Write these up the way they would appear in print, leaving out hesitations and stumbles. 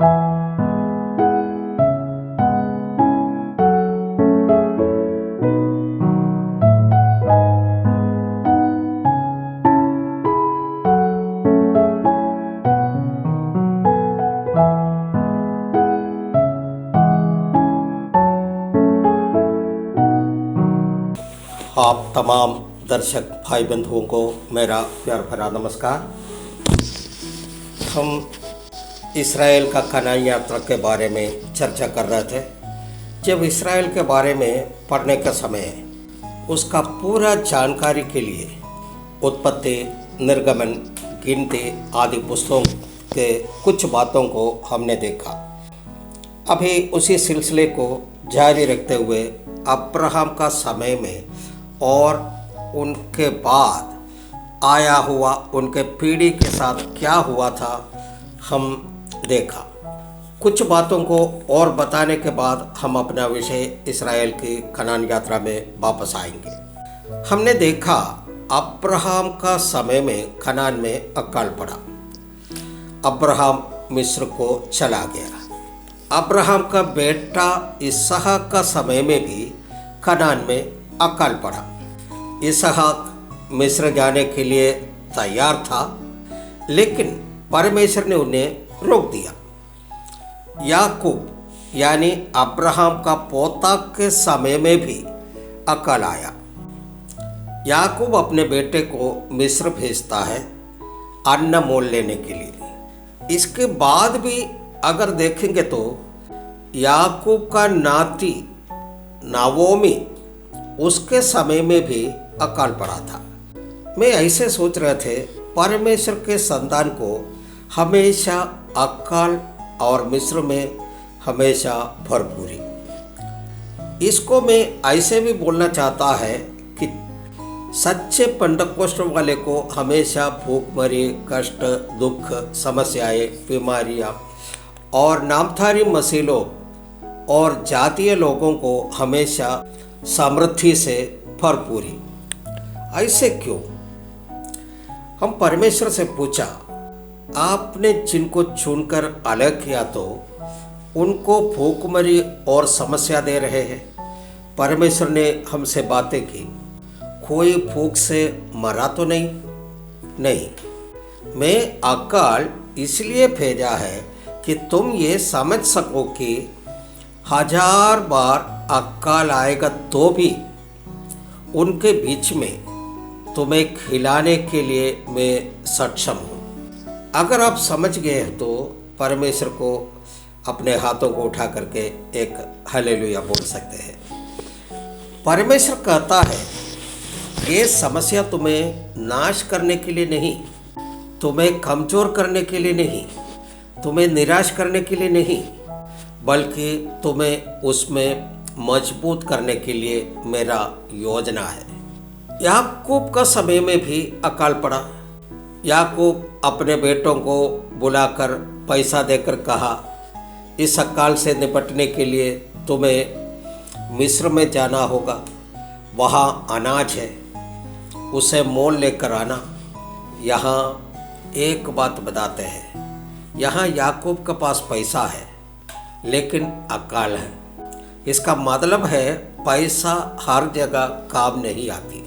आप तमाम दर्शक भाई बंधुओं को मेरा प्यार भरा नमस्कार। हम इसराइल का कनान यात्रा के बारे में चर्चा कर रहे थे। जब इसराइल के बारे में पढ़ने का समय है, उसका पूरा जानकारी के लिए उत्पत्ति, निर्गमन, गिनती आदि पुस्तकों के कुछ बातों को हमने देखा। अभी उसी सिलसिले को जारी रखते हुए अब्राहम का समय में और उनके बाद आया हुआ उनके पीढ़ी के साथ क्या हुआ था हम देखा। कुछ बातों को और बताने के बाद हम अपना विषय इसराइल की कनान यात्रा में वापस आएंगे। हमने देखा अब्राहम का समय में कनान में अकाल पड़ा। अब्राहम मिस्र को चला गया। अब्राहम का बेटा इसहाक का समय में भी कनान में अकाल पड़ा। इसहाक मिस्र जाने के लिए तैयार था, लेकिन परमेश्वर ने उन्हें रोक दिया। याकूब यानी अब्राहम का पोता के समय में भी अकाल आया। याकूब अपने बेटे को मिस्र भेजता है अन्न मोल लेने के लिए। इसके बाद भी अगर देखेंगे तो याकूब का नाती नाओमी उसके समय में भी अकाल पड़ा था। मैं ऐसे सोच रहे थे, परमेश्वर के संतान को हमेशा अकाल और मिस्र में हमेशा भरपूरी। इसको मैं ऐसे भी बोलना चाहता है कि सच्चे पेंटकोस्ट वाले को हमेशा भूखमरी, कष्ट, दुख, समस्याएं, बीमारियां और नामधारी मसीलों और जातीय लोगों को हमेशा समृद्धि से भरपूरी। ऐसे क्यों? हम परमेश्वर से पूछा, आपने जिनको चुनकर अलग किया तो उनको भूखमरी और समस्या दे रहे हैं। परमेश्वर ने हमसे बातें की, कोई भूख से मरा तो नहीं। मैं अकाल इसलिए भेजा है कि तुम ये समझ सको कि 1000 बार अकाल आएगा तो भी उनके बीच में तुम्हें खिलाने के लिए मैं सक्षम हूँ। अगर आप समझ गए हैं तो परमेश्वर को अपने हाथों को उठा करके एक हालेलुया बोल सकते हैं। परमेश्वर कहता है, ये समस्या तुम्हें नाश करने के लिए नहीं, तुम्हें कमज़ोर करने के लिए नहीं, तुम्हें निराश करने के लिए नहीं, बल्कि तुम्हें उसमें मजबूत करने के लिए मेरा योजना है। याकूब का समय में भी अकाल पड़ा। याकूब अपने बेटों को बुलाकर पैसा देकर कहा, इस अकाल से निपटने के लिए तुम्हें मिस्र में जाना होगा, वहाँ अनाज है, उसे मोल लेकर आना। यहाँ एक बात बताते हैं, यहाँ याकूब के पास पैसा है लेकिन अकाल है। इसका मतलब है पैसा हर जगह काम नहीं आती।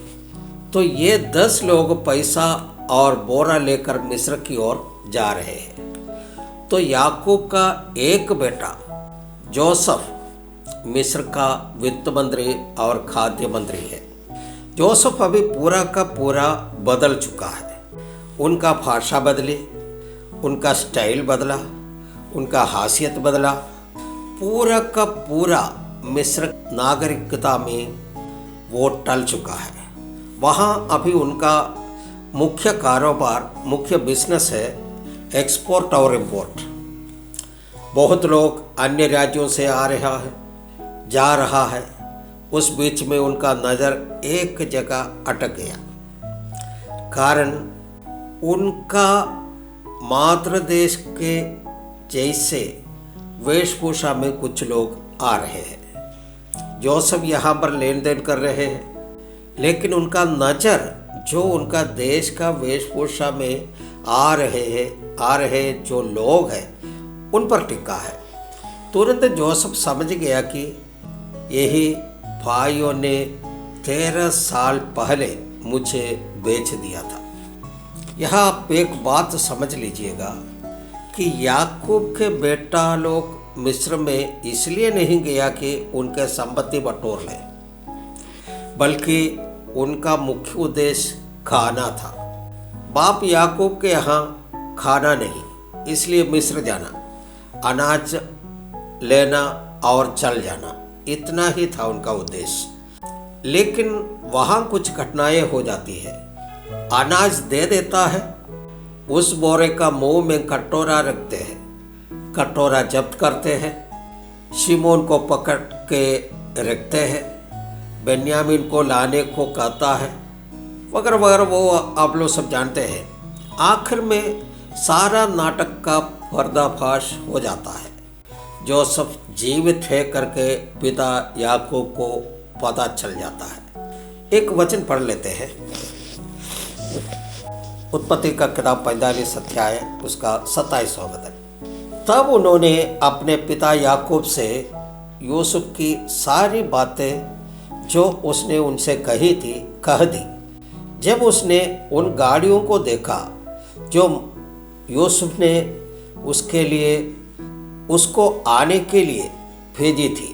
तो ये 10 लोग पैसा और बोरा लेकर मिस्र की ओर जा रहे हैं। तो याकूब का एक बेटा जोसेफ मिस्र का वित्त मंत्री और खाद्य मंत्री है। जोसेफ अभी पूरा का पूरा बदल चुका है। उनका भाषा बदली, उनका स्टाइल बदला, उनका हासियत बदला, पूरा का पूरा मिस्र नागरिकता में वो टल चुका है। वहाँ अभी उनका मुख्य कारोबार, मुख्य बिजनेस है एक्सपोर्ट और इम्पोर्ट। बहुत लोग अन्य राज्यों से आ रहा है, जा रहा है। उस बीच में उनका नज़र एक जगह अटक गया। कारण उनका मातृ देश के जैसे वेशभूषा में कुछ लोग आ रहे हैं। जोसेफ यहाँ पर लेन देन कर रहे हैं, लेकिन उनका नज़र जो उनका देश का वेशभूषा में आ रहे हैं जो लोग हैं, उन पर टिका है। तुरंत जोसेफ समझ गया कि यही भाइयों ने 13 साल पहले मुझे बेच दिया था। यहाँ आप एक बात समझ लीजिएगा कि याकूब के बेटा लोग मिस्र में इसलिए नहीं गया कि उनके संपत्ति बटोर लें, बल्कि उनका मुख्य उद्देश्य खाना था। बाप याकूब के यहाँ खाना नहीं, इसलिए मिस्र जाना, अनाज लेना और चल जाना, इतना ही था उनका उद्देश्य। लेकिन वहाँ कुछ घटनाएं हो जाती है। अनाज दे देता है, उस बोरे का मुंह में कटोरा रखते हैं, कटोरा जब्त करते हैं, शिमोन को पकड़ के रखते हैं, बेन्यामीन को लाने को कहता है, वगैरह वगैरह, वो आप लोग सब जानते हैं। आखिर में सारा नाटक का पर्दाफाश हो जाता है। जोसेफ जीवित है करके पिता याकूब को पता चल जाता है। एक वचन पढ़ लेते हैं, उत्पत्ति का किताब 45 अध्याय उसका 27वां वचन। तब उन्होंने अपने पिता याकूब से यूसुफ की सारी बातें जो उसने उनसे कही थी कह दी। जब उसने उन गाड़ियों को देखा जो यूसुफ ने उसके लिए उसको आने के लिए भेजी थी,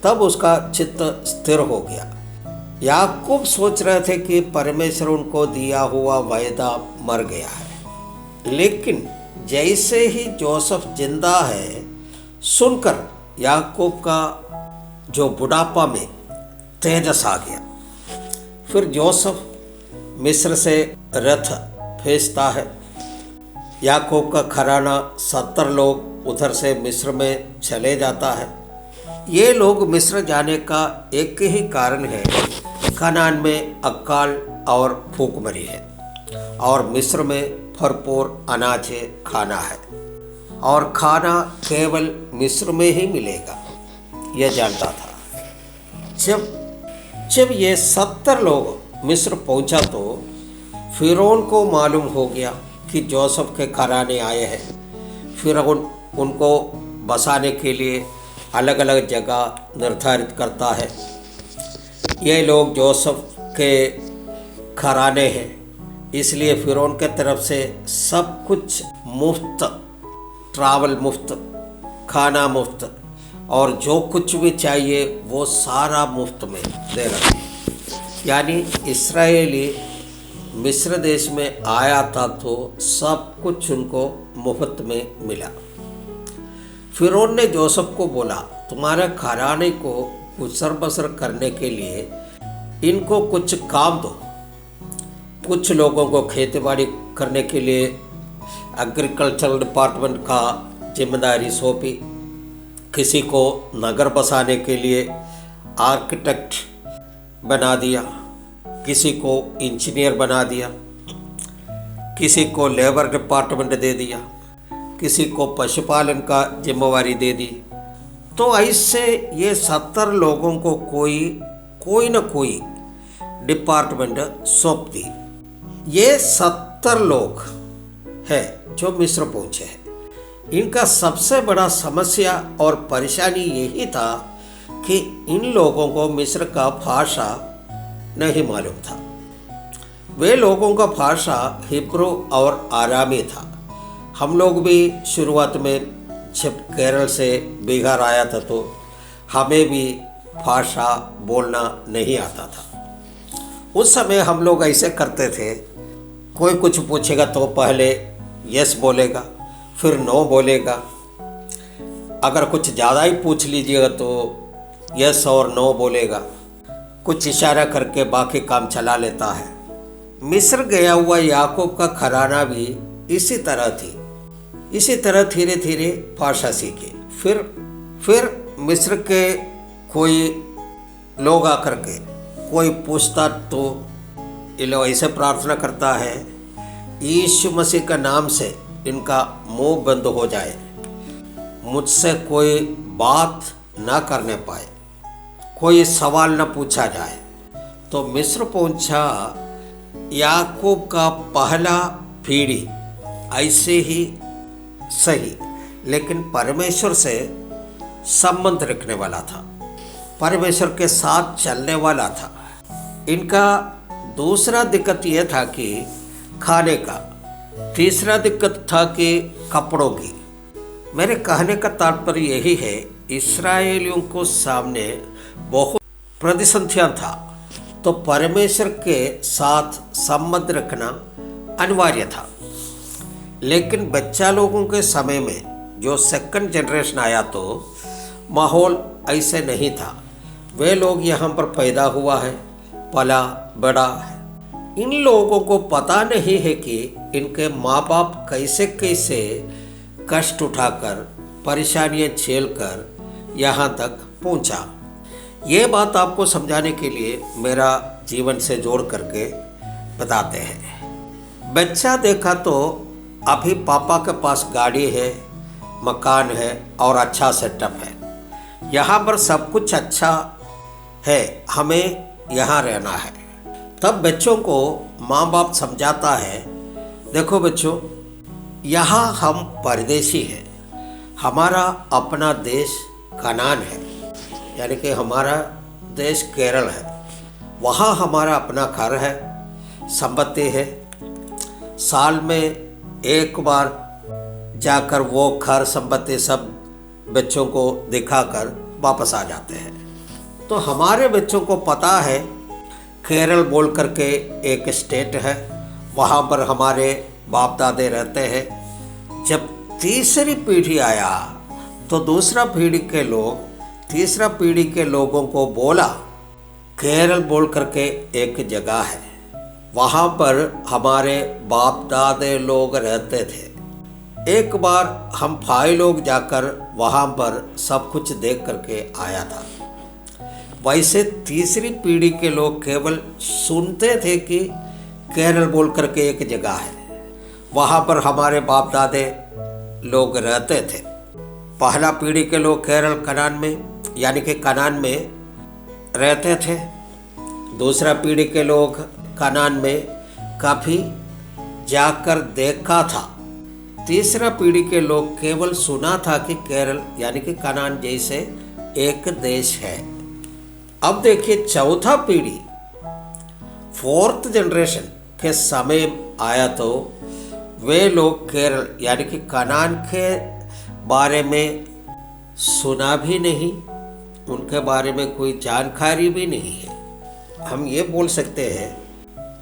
तब उसका चित्त स्थिर हो गया। याकूब सोच रहे थे कि परमेश्वर उनको दिया हुआ वायदा मर गया है, लेकिन जैसे ही जोसेफ जिंदा है सुनकर याकूब का जो बुढ़ापा में तेजस आ गया। फिर जोसेफ मिस्र से रथ भेजता है। याकूब का घराना 70 लोग उधर से मिस्र में चले जाता है। ये लोग मिस्र जाने का एक ही कारण है, कनान में अकाल और भूखमरी है और मिस्र में भरपूर अनाज खाना है और खाना केवल मिस्र में ही मिलेगा, यह जानता था। जब ये 70 लोग मिस्र पहुंचा तो फिरौन को मालूम हो गया कि जोसेफ के घराने आए हैं। फिरौन उनको बसाने के लिए अलग अलग जगह निर्धारित करता है। ये लोग जोसेफ के घराने हैं, इसलिए फिरौन के तरफ से सब कुछ मुफ्त, ट्रैवल मुफ्त, खाना मुफ्त और जो कुछ भी चाहिए वो सारा मुफ्त में दे रहा है। यानी इस्राएली मिस्र देश में आया था तो सब कुछ उनको मुफ्त में मिला। फिरौन ने जोसेफ को बोला, तुम्हारे घराने को गुजर बसर करने के लिए इनको कुछ काम दो। कुछ लोगों को खेतीबाड़ी करने के लिए एग्रीकल्चरल डिपार्टमेंट का जिम्मेदारी सौंपी, किसी को नगर बसाने के लिए आर्किटेक्ट बना दिया, किसी को इंजीनियर बना दिया, किसी को लेबर डिपार्टमेंट दे दिया, किसी को पशुपालन का जिम्मेवारी दे दी। तो ऐसे ये 70 लोगों को कोई न कोई डिपार्टमेंट सौंप दी। ये 70 लोग हैं जो मिस्र पहुँचे हैं। इनका सबसे बड़ा समस्या और परेशानी यही था कि इन लोगों को मिस्र का भाषा नहीं मालूम था। वे लोगों का भाषा हिब्रू और आरामी था। हम लोग भी शुरुआत में जब केरल से बिहार आया था तो हमें भी भाषा बोलना नहीं आता था। उस समय हम लोग ऐसे करते थे, कोई कुछ पूछेगा तो पहले यस बोलेगा, फिर नो बोलेगा। अगर कुछ ज़्यादा ही पूछ लीजिएगा तो यस और नो बोलेगा, कुछ इशारा करके बाकी काम चला लेता है। मिस्र गया हुआ याकूब का घराना भी इसी तरह थी। इसी तरह धीरे धीरे भाषा सीखे। फिर मिस्र के कोई लोग आकर के कोई पूछता तो ये लोग ऐसे प्रार्थना करता है, यीशु मसीह का नाम से इनका मुंह बंद हो जाए, मुझसे कोई बात ना करने पाए, कोई सवाल न पूछा जाए। तो मिस्र पहुंचा याकूब का पहला पीढ़ी ऐसे ही सही लेकिन परमेश्वर से संबंध रखने वाला था, परमेश्वर के साथ चलने वाला था। इनका दूसरा दिक्कत यह था कि खाने का, तीसरा दिक्कत था कि कपड़ों की। मेरे कहने का तात्पर्य यही है, इस्राएलियों को सामने बहुत प्रतिसंधियाँ था, तो परमेश्वर के साथ संबंध रखना अनिवार्य था। लेकिन बच्चा लोगों के समय में जो सेकंड जनरेशन आया तो माहौल ऐसे नहीं था। वे लोग यहाँ पर पैदा हुआ है, पला बड़ा है। इन लोगों को पता नहीं है कि इनके माँ बाप कैसे कैसे कष्ट उठाकर, परेशानियाँ झेलकर यहाँ तक पहुँचा। ये बात आपको समझाने के लिए मेरा जीवन से जोड़ करके बताते हैं। बच्चा देखा तो अभी पापा के पास गाड़ी है, मकान है और अच्छा सेटअप है, यहाँ पर सब कुछ अच्छा है, हमें यहाँ रहना है। तब बच्चों को माँ बाप समझाता है, देखो बच्चों, यहाँ हम परदेशी हैं, हमारा अपना देश कनान है, यानी कि हमारा देश केरल है, वहाँ हमारा अपना घर है, संपत्ति है। साल में एक बार जाकर वो घर संपत्ति सब बच्चों को दिखाकर वापस आ जाते हैं। तो हमारे बच्चों को पता है केरल बोल करके एक स्टेट है, वहाँ पर हमारे बाप दादे रहते हैं। जब तीसरी पीढ़ी आया तो तीसरा पीढ़ी के लोगों को बोला, केरल बोल करके एक जगह है, वहाँ पर हमारे बाप दादे लोग रहते थे। एक बार हम भाई लोग जाकर वहाँ पर सब कुछ देख करके आया था। वैसे तीसरी पीढ़ी के लोग केवल सुनते थे कि केरल बोल करके एक जगह है, वहाँ पर हमारे बाप दादे लोग रहते थे। पहला पीढ़ी के लोग केरल कनान में, यानी कि कनान में रहते थे। दूसरा पीढ़ी के लोग कनान में काफ़ी जाकर देखा था। तीसरा पीढ़ी के लोग केवल सुना था कि केरल यानी कि कनान जैसे एक देश है। अब देखिए चौथा पीढ़ी, फोर्थ जनरेशन के समय आया तो वे लोग केरल यानी कि कनान के बारे में सुना भी नहीं, उनके बारे में कोई जानकारी भी नहीं है। हम ये बोल सकते हैं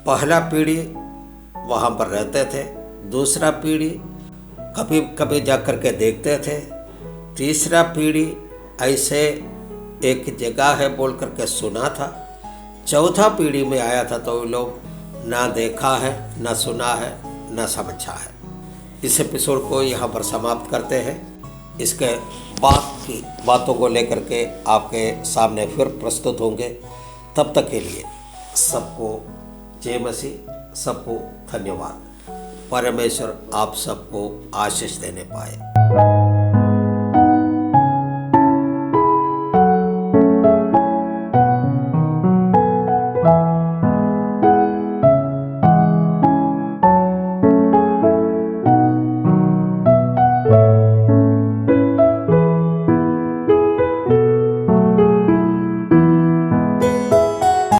पहला पीढ़ी वहाँ पर रहते थे, दूसरा पीढ़ी कभी कभी जा कर के देखते थे, तीसरा पीढ़ी ऐसे एक जगह है बोल कर के सुना था, चौथा पीढ़ी में आया था तो लोग ना देखा है, ना सुना है, ना समझा है। इस एपिसोड को यहाँ पर समाप्त करते हैं। इसके बाद की बातों को लेकर के आपके सामने फिर प्रस्तुत होंगे। तब तक के लिए सबको जय मसीह, सबको धन्यवाद। परमेश्वर आप सबको आशीष देने पाए।